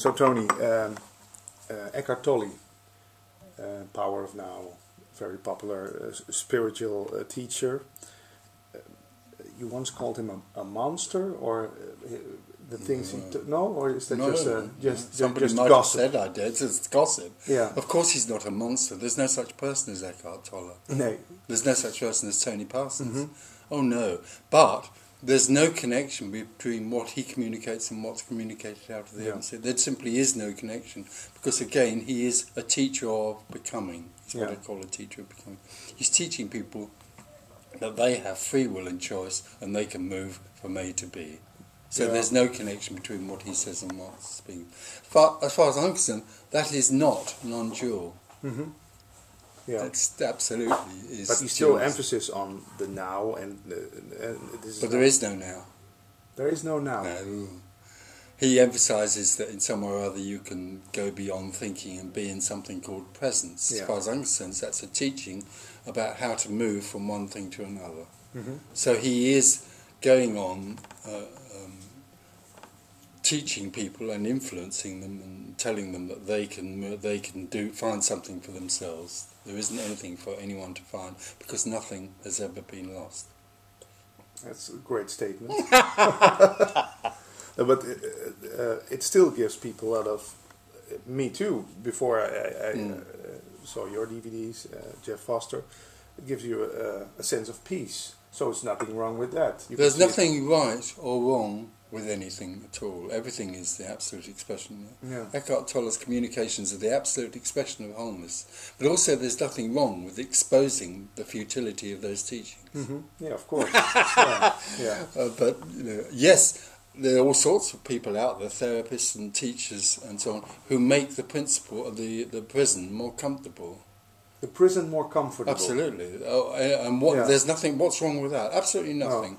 So Tony, Eckhart Tolle, Power of Now, very popular spiritual teacher. You once called him a monster, or the things no, or is that just somebody just might gossip? have said I did. It's just gossip. Yeah. Of course, he's not a monster. There's no such person as Eckhart Tolle. No. There's no such person as Tony Parsons. Mm-hmm. Oh no, but there's no connection between what he communicates and what's communicated out of the other. There simply is no connection, because again, he is a teacher of becoming. He's what I call a teacher of becoming. He's teaching people that they have free will and choice, and they can move from A to B. So there's no connection between what he says and what's being. But as far as I'm concerned, that is not non-dual. Mm-hmm. Yeah. It's absolutely is. But he still emphasis on the now, and this. But there is no now. There is no now. No. He emphasises that in some way or other you can go beyond thinking and be in something called presence. As far as I'm concerned, that's a teaching about how to move from one thing to another. Mm-hmm. So he is going on teaching people and influencing them and telling them that they can find something for themselves. There isn't anything for anyone to find, because nothing has ever been lost. That's a great statement. But it still gives people a lot of... Me too, before I saw your DVDs, Jeff Foster, it gives you a sense of peace. So it's nothing wrong with that. There's nothing right or wrong with anything at all. Everything is the absolute expression. Yeah. Eckhart Tolle's communications are the absolute expression of wholeness. But also there's nothing wrong with exposing the futility of those teachings. Mm-hmm. Yeah, of course. But yes, there are all sorts of people out there, therapists and teachers and so on, who make the principle of the prison more comfortable. The prison more comfortable. Absolutely. And there's nothing. What's wrong with that? Absolutely nothing. No.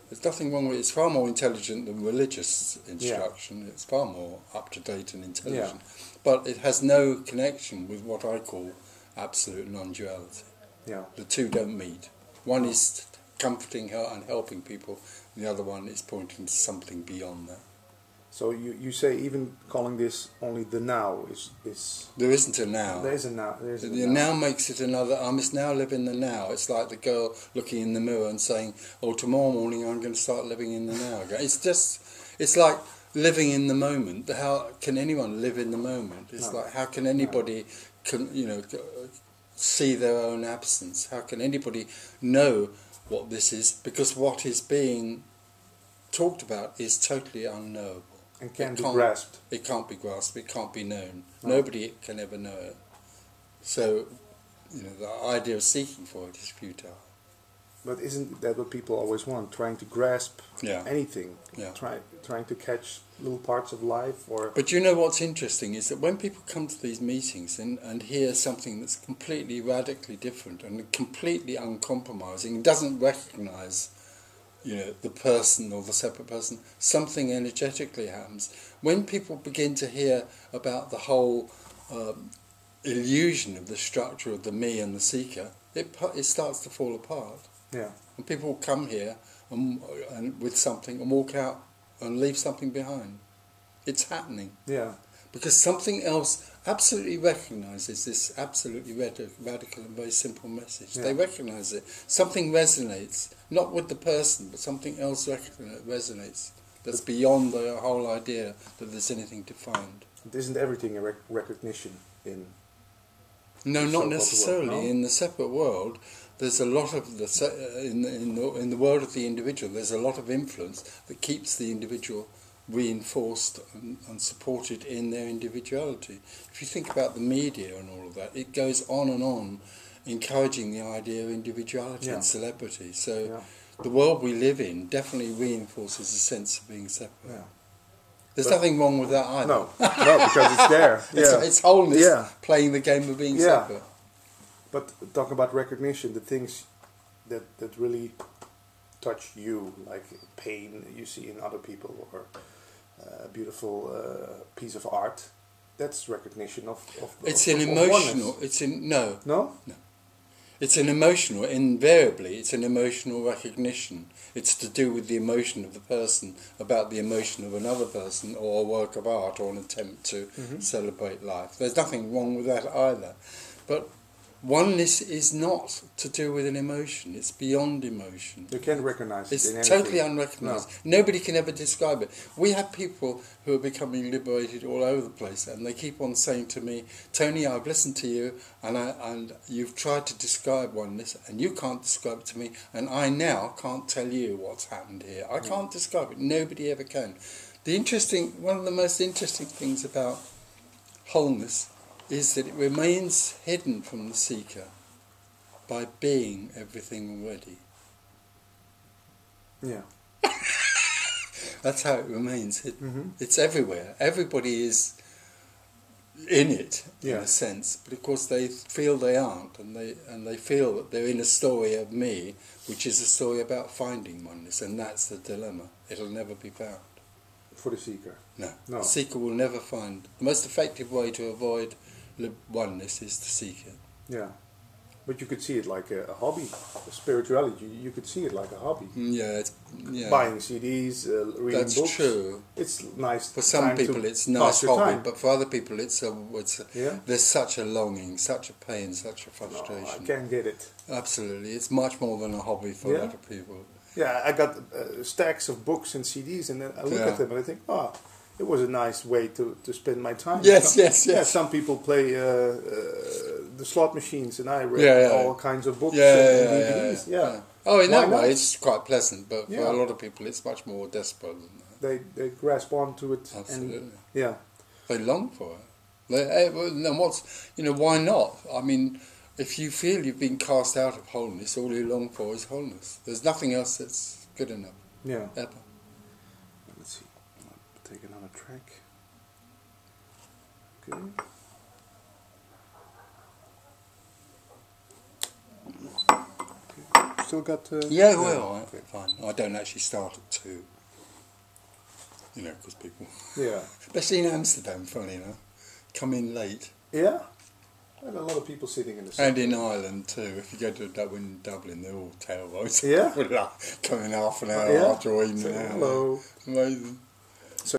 There's nothing wrong with it. It's far more intelligent than religious instruction. It's far more up to date and intelligent. But it has no connection with what I call absolute non-duality. Yeah. The two don't meet. One is comforting and helping people. And the other one is pointing to something beyond that. So you say even calling this only the now is There isn't a now. There is a now. There is a The now makes it another. I must now live in the now. It's like the girl looking in the mirror and saying, "Oh, tomorrow morning I'm going to start living in the now again." It's like living in the moment. How can anyone live in the moment? It's like, how can anybody see their own absence? How can anybody know what this is? Because what is being talked about is totally unknowable. And can't be grasped. It can't be grasped. It can't be known. No. Nobody can ever know it. So, the idea of seeking for it is futile. But isn't that what people always want? Trying to grasp anything. Yeah. Trying to catch little parts of life, or. But you know what's interesting is that when people come to these meetings and hear something that's completely radically different and completely uncompromising, doesn't recognise the person or the separate person, something energetically happens. When people begin to hear about the whole illusion of the structure of the me and the seeker, it starts to fall apart. Yeah. And people come here and with something and walk out and leave something behind. It's happening. Yeah. Because something else absolutely recognises this absolutely radical and very simple message. Yeah. They recognise it. Something resonates, not with the person, but something else resonates. That's beyond the whole idea that there's anything to find. Isn't everything a recognition in? No, not necessarily. World, no? In the separate world, there's a lot of in the world of the individual. There's a lot of influence that keeps the individual reinforced and supported in their individuality. If you think about the media and all of that, it goes on, encouraging the idea of individuality and celebrity. So the world we live in definitely reinforces a sense of being separate. Yeah. There's nothing wrong with that either. No, because it's there. It's wholeness playing the game of being separate. But talk about recognition, the things that really touch you, like pain you see in other people, or a beautiful piece of art, that's recognition of it's an emotional. Oneness. It's in It's an emotional, invariably, it's an emotional recognition. It's to do with the emotion of the person about the emotion of another person, or a work of art, or an attempt to celebrate life. There's nothing wrong with that either. But oneness is not to do with an emotion. It's beyond emotion. You can't recognize it It's in anything. totally unrecognised. Nobody can ever describe it. We have people who are becoming liberated all over the place, and they keep on saying to me, Tony, I've listened to you, and you've tried to describe oneness, and you can't describe it to me, and I now can't tell you what's happened here. I can't describe it. Nobody ever can. One of the most interesting things about wholeness is that it remains hidden from the seeker by being everything already. Yeah. That's how it remains hidden. It's everywhere. Everybody is in it, in a sense, but of course they feel they aren't, and they feel that they're in a story of me, which is a story about finding oneness, and that's the dilemma. It'll never be found. For the seeker. No. No. The seeker will never find. The most effective way to avoid oneness is to seek it. Yeah. But you could see it like a hobby. Spirituality, you could see it like a hobby. Yeah, Buying CDs, reading that's books. true. It's nice. For some time people to it's a pass nice your hobby, time. but for other people it's Yeah? there's such a longing, such a pain, such a No, frustration. I can't get it. Absolutely, it's much more than a hobby for a lot of people. Yeah, I got stacks of books and CDs, and then I look Yeah. at them and I think, oh, it was a nice way to spend my time. Yes, yes. Yeah, some people play the slot machines, and I read all kinds of books and DVDs. Yeah. Oh, in Why that not? way it's quite pleasant, but for Yeah. a lot of people it's much more desperate than that. They grasp onto it. Absolutely. And, yeah. They long for it. Then why not? I mean, if you feel you've been cast out of wholeness, all you long for is wholeness. There's nothing else that's good enough. Yeah. Ever. Let's see. I'll take another track. Okay. Still got... Yeah, well, okay, fine. I don't actually start at 2. Because people... Yeah. Especially in Amsterdam, funny enough. Come in late. Yeah? And a lot of people sitting in the And sun. in Ireland too. If you go to Dublin, they're all tailboats. Yeah? Come in half an hour Yeah? after or even Say an hour. hello. Amazing.